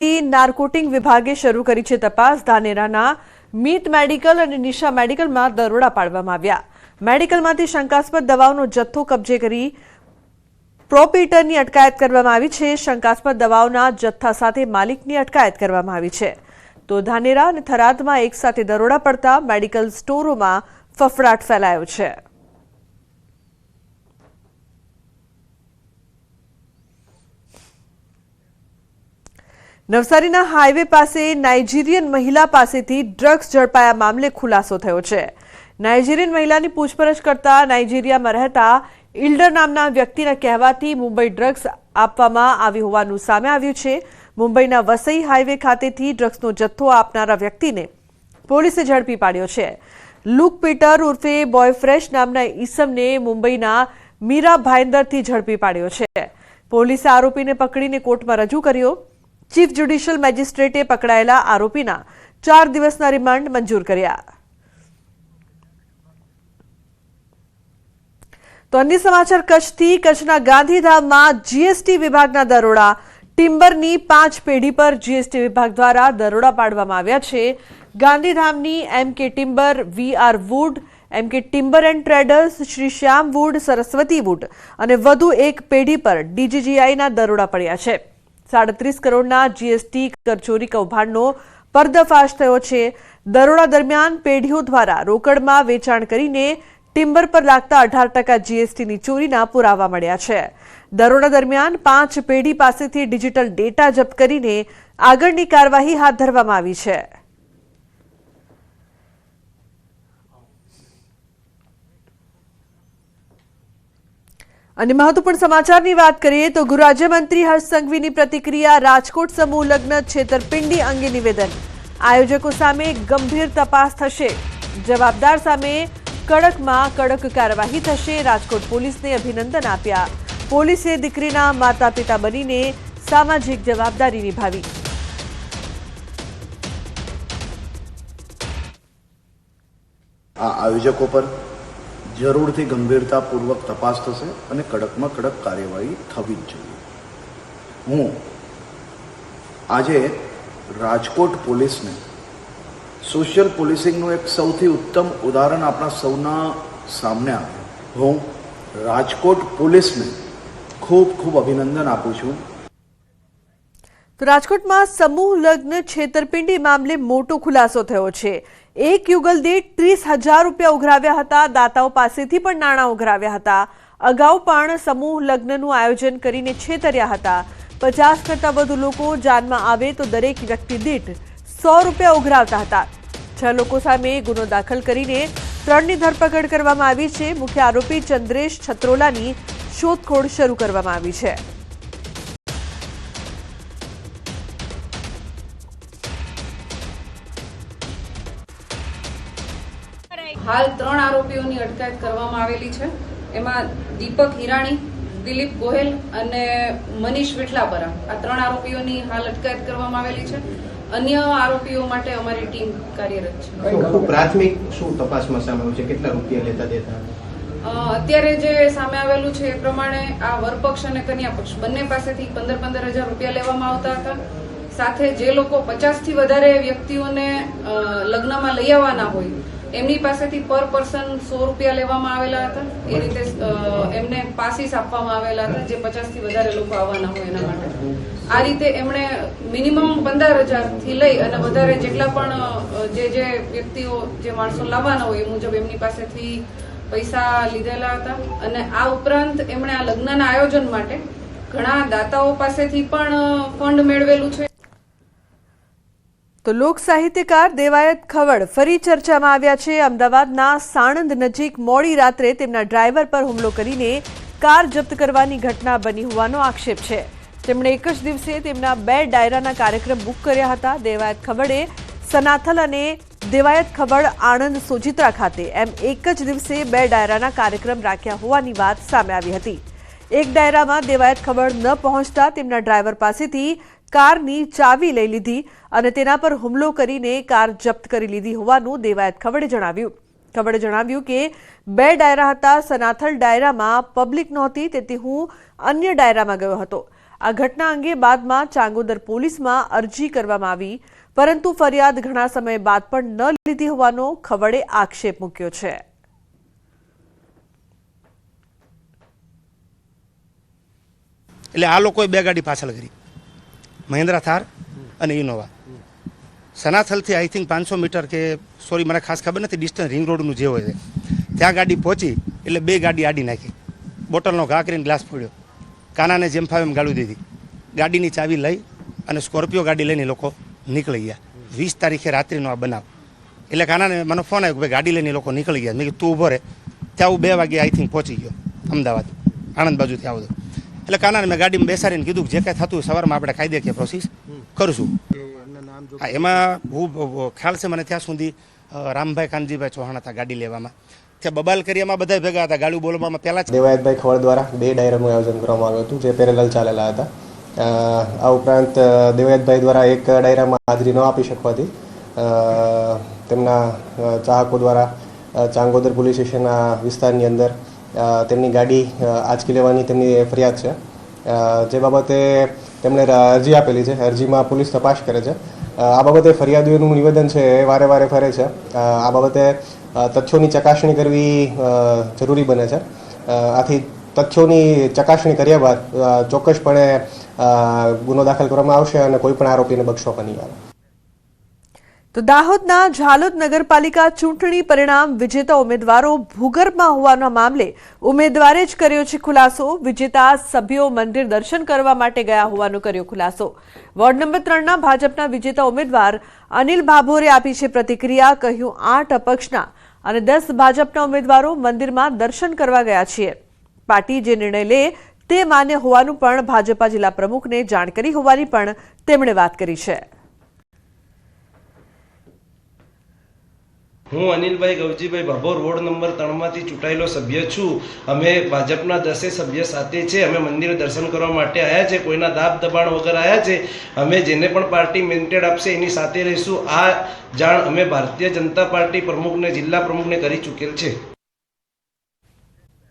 Narcotic વિભાગે શરૂ કરી છે તપાસ। ધાનેરાના મીત મેડિકલ અને નિશા મેડિકલમાં દરોડા પાડવામાં આવ્યા। મેડિકલમાંથી શંકાસ્પદ દવાઓનો જથ્થો કબજે કરી પ્રોપીટરની અટકાયત કરવામાં આવી છે। શંકાસ્પદ દવાઓના જથ્થા સાથે માલિકની અટકાયત કરવામાં આવી છે। તો ધાનેરા અને થરાદમાં એકસાથે દરોડા પડતા મેડિકલ સ્ટોરોમાં ફફડાટ ફેલાયો છે। નવસારીના હાઈવે પાસે નાઇજીરિયન મહિલા પાસેથી ડ્રગ્સ ઝડપાયા મામલે ખુલાસો થયો છે। નાઇજીરિયન મહિલાની પૂછપરછ કરતા નાઇજીરિયામાં રહેતા ઇલ્ડર નામના વ્યક્તિના કહેવાથી મુંબઈ ડ્રગ્સ આપવામાં આવી હોવાનું સામે આવ્યું છે। મુંબઈના વસઈ હાઈવે ખાતેથી ડ્રગ્સનો જથ્થો આપનારા વ્યક્તિને પોલીસે ઝડપી પાડ્યો છે। લુક પીટર ઉર્ફે બોયફ્રેશ નામના ઈસમને મુંબઈના મીરા ભાઈંદરથી ઝડપી પાડ્યો છે। પોલીસે આરોપીને પકડીને કોર્ટમાં રજૂ કર્યો। ચીફ જ્યુડિશિયલ મેજિસ્ટ્રેટે પકડાયેલા આરોપીના 4 દિવસના રિમાન્ડ મંજૂર કર્યા। તો અન્ય સમાચાર કચ્છથી। કચ્છના ગાંધીધામમાં જીએસટી વિભાગના દરોડા। ટિમ્બરની 5 પેઢી પર જીએસટી વિભાગ દ્વારા દરોડા પાડવામાં આવ્યા છે। ગાંધીધામની MK timber, VR wood, MK timber and traders, Shri Shyam wood, Saraswati wood અને વધુ એક પેઢી પર ડીજીજીઆઈના દરોડા પડ્યા છે। 37 કરોડના જીએસટી કરચોરી કૌભાંડનો પર્દાફાશ થયો છે। દરોડા દરમિયાન પેઢીઓ દ્વારા રોકડમાં વેચાણ કરીને ટિમ્બર પર લાગતા 18% જીએસટીની ચોરીના પુરાવા મળ્યા છે। દરોડા દરમિયાન 5 પેઢી પાસેથી ડિજિટલ ડેટા જપ્ત કરીને આગળની કાર્યવાહી હાથ ધરવામાં આવી છે। અને મહત્વપૂર્ણ સમાચારની વાત કરીએ તો ગૃહ રાજ્યમંત્રી હર્ષ સંઘવીની પ્રતિક્રિયા। રાજકોટ સમૂહ લગ્ન છેતરપિંડી અંગે નિવેદન। આયોજકો સામે ગંભીર તપાસ થશે, જવાબદાર સામે કડકમાં કડક કાર્યવાહી થશે। રાજકોટ પોલીસને અભિનંદન આપ્યા। પોલીસે દીકરીના માતા પિતા બનીને સામાજિક જવાબદારી નિભાવી। આ આયોજકો પર જરૂરથી ગંભીરતાપૂર્વક તપાસ થશે અને કડકમાં કડક કાર્યવાહી થવી જ જોઈએ। હું આજે રાજકોટ પોલીસને સોશિયલ પોલીસિંગનું એક સૌથી ઉત્તમ ઉદાહરણ આપણા સૌના સામે આવ્યું। હું રાજકોટ પોલીસને ખૂબ ખૂબ અભિનંદન આપું છું। તો રાજકોટમાં સમૂહ લગ્ન છેતરપિંડી મામલે મોટો ખુલાસો થયો છે। એક યુગલ દીઠ 30,000 રૂપિયા ઉઘરાવ્યા હતા। દાતાઓ પાસેથી પણ નાણાં ઉઘરાવ્યા હતા। અગાઉ પણ સમૂહ લગ્નનું આયોજન કરીને છેતર્યા હતા। 50 કરતાં વધુ લોકો જાનમાં આવે તો દરેક વ્યક્તિ દીઠ 100 રૂપિયા ઉઘરાવતા હતા। 6 લોકો સામે ગુનો દાખલ કરીને 3ની ધરપકડ કરવામાં આવી છે। મુખ્ય આરોપી ચંદ્રેશ છત્રોલાની શોધખોળ શરૂ કરવામાં આવી છે। હાલ 3 આરોપીઓની અટકાયત કરવામાં આવેલી છે। એમાં દીપક હિરાણી, દિલીપ ગોહેલ અને મનીષ વિઠલાપરા, આ 3 આરોપીઓની હાલ અટકાયત કરવામાં આવેલી છે। અન્ય આરોપીઓ માટે અમારી ટીમ કાર્યરત છે। પ્રાથમિક શું તપાસમાં સામે આવ્યું છે? કેટલા રૂપિયા લેતા દેતા? અત્યારે જે સામે આવેલું છે એ પ્રમાણે આ વરપક્ષ અને કન્યા પક્ષ બંને પાસેથી 15,000 રૂપિયા લેવામાં આવતા હતા। સાથે જે લોકો 50થી વધારે વ્યક્તિઓને લગ્નમાં લઈ આવવાના હોય એમની પાસેથી પર પર્સન 100 રૂપિયા લેવામાં આવેલા હતા। એ રીતે એમને પાસીસ આપવામાં આવેલા હતા જે 50થી વધારે લોકો આવવાના હોય એના માટે। આ રીતે એમણે મિનિમમ 15,000 થી લઈ અને વધારે જેટલા પણ જે વ્યક્તિઓ જે માણસો લાવવાના હોય એ મુજબ એમની પાસેથી પૈસા લીધેલા હતા। અને આ ઉપરાંત એમણે આ લગ્નના આયોજન માટે ઘણા દાતાઓ પાસેથી પણ ફંડ મેળવેલું છે। તો લોક સાહિત્યકાર દેવાયત ખવડ ફરી ચર્ચામાં આવ્યા છે। અમદાવાદના સાણંદ નજીક મોડી રાત્રે તેમના ડ્રાઈવર પર હુમલો કરીને કાર જપ્ત કરવાની ઘટના બની હોવાનો આક્ષેપ છે। તેમણે એક જ દિવસે તેમના 2 ડાયરાના કાર્યક્રમ બુક કર્યા હતા। દેવાયત ખવડે સનાથલ અને દેવાયત ખવડ આણંદ સોજિત્રા ખાતે એમ એક જ દિવસે 2 ડાયરાના કાર્યક્રમ રાખ્યા હોવાની વાત સામે આવી હતી। એક ડાયરામાં દેવાયત ખવડ ન પહોંચતા તેમના ડ્રાઈવર પાસેથી કારની ચાવી લઈ લીધી અને તેના પર હુમલો કરીને કાર જપ્ત કરી લીધી હોવાનું દેવાયત ખવડે જણાવ્યું। ખવડે જણાવ્યું કે 2 ડાયરા હતા। સનાથલ ડાયરામાં પબ્લિક નહોતી તેથી હું અન્ય ડાયરામાં ગયો હતો। આ ઘટના અંગે બાદમાં ચાંગોદર પોલીસમાં અરજી કરવામાં આવી, પરંતુ ફરિયાદ ઘણા સમય બાદ પણ ન લીધી હોવાનો ખવડે આક્ષેપ મૂક્યો છે. એટલે આ લોકોએ બે ગાડી પાછળ કરી, મહિન્દ્રા થાર અને ઇનોવા. સનાથલથી આઈ થિંક 500 મીટર કે સોરી મને ખાસ ખબર નથી, ડિસ્ટન્સ રિંગ રોડનું જે હોય છે ત્યાં ગાડી પહોંચી એટલે બે ગાડી આડી નાખી, બોટલનો ઘા કરીને ગ્લાસ ફોડ્યો, કાનાને જેમ ફાવે એમ ગાળું દીધી, ગાડીની ચાવી લઈ અને સ્કોર્પિયો ગાડી લઈને લોકો નીકળી ગયા. 20 તારીખે રાત્રિનો આ બનાવ. એટલે કાનાને મને ફોન આવ્યો કે ભાઈ ગાડી લઈને લોકો નીકળી ગયા. મેં કીધું તું ઊભો રહે. ત્યાં હું 2 વાગે આઈ થિંક પહોંચી ગયો અમદાવાદ, આણંદ બાજુથી આવું. એટલે કાનાને મેં ગાડીમાં બેસાડીને કીધું કે જે કાંઈ થતું સવારમાં આપણે કાયદેકીય પ્રોસેસ કરશું. હા, એમાં હું ખ્યાલ છે મને ત્યાં સુધી રામભાઈ કાનજીભાઈ ચૌહાણ હતા ગાડી લેવામાં. ત્યાં બબાલ કરીયામાં બધા ભેગા હતા ગાડી બોલવામાં. પહેલાં દેવાયતભાઈ ખવડ દ્વારા 2 ડાયરાનું આયોજન કરવામાં આવ્યું હતું, જે પેરેલલ ચાલેલા હતા. આ ઉપરાંત દેવાયતભાઈ દ્વારા એક ડાયરામાં હાજરી ન આપી શકવાથી તેમના ચાહકો દ્વારા ચાંગોદર પોલીસ સ્ટેશનના વિસ્તારની અંદર તેમની ગાડી આંચકી લેવાની તેમની ફરિયાદ છે, જે બાબતે તેમણે અરજી આપેલી છે. અરજીમાં પોલીસ તપાસ કરે છે. આ બાબતે ફરિયાદીઓનું નિવેદન છે એ વારે વારે ફરે છે. આ બાબતે તથ્યોની ચકાસણી કરવી જરૂરી બને છે. આથી તથ્યોની ચકાસણી કર્યા બાદ ચોક્કસપણે ગુનો દાખલ કરવામાં આવશે અને કોઈ પણ આરોપીને બક્ષવામાં નહીં આવે. તો દાહોદના ઝાલોદ નગરપાલિકા ચૂંટણી પરિણામ વિજેતા ઉમેદવારો ભૂગર્ભમાં હોવાના મામલે ઉમેદવારે જ કર્યો છે ખુલાસો. વિજેતા સભ્યો મંદિર દર્શન કરવા માટે ગયા હોવાનો કર્યો ખુલાસો. વોર્ડ નંબર 3ના ભાજપના વિજેતા ઉમેદવાર અનિલ ભાભોરે આપી છે પ્રતિક્રિયા. કહ્યું 8 અપક્ષના અને 10 ભાજપના ઉમેદવારો મંદિરમાં દર્શન કરવા ગયા છીએ. પાર્ટી જે નિર્ણય લે તે માન્ય હોવાનું પણ ભાજપા જિલ્લા પ્રમુખને જાણ કરી હોવાની પણ તેમણે વાત કરી છે. હું અનિલભાઈ ગવજીભાઈ ભાભોર વોર્ડ નંબર 3માંથી ચૂંટાયેલો સભ્ય છું. અમે ભાજપના 10 સભ્ય સાથે છે. અમે મંદિરે દર્શન કરવા માટે આવ્યા છે. કોઈના દાબ દબાણ વગર આવ્યા છે. અમે જેને પણ પાર્ટી મેન્ડેટ આપશે એની સાથે રહીશું. આ જાણ અમે ભારતીય જનતા પાર્ટી પ્રમુખને, જિલ્લા પ્રમુખને કરી ચૂકેલ છે.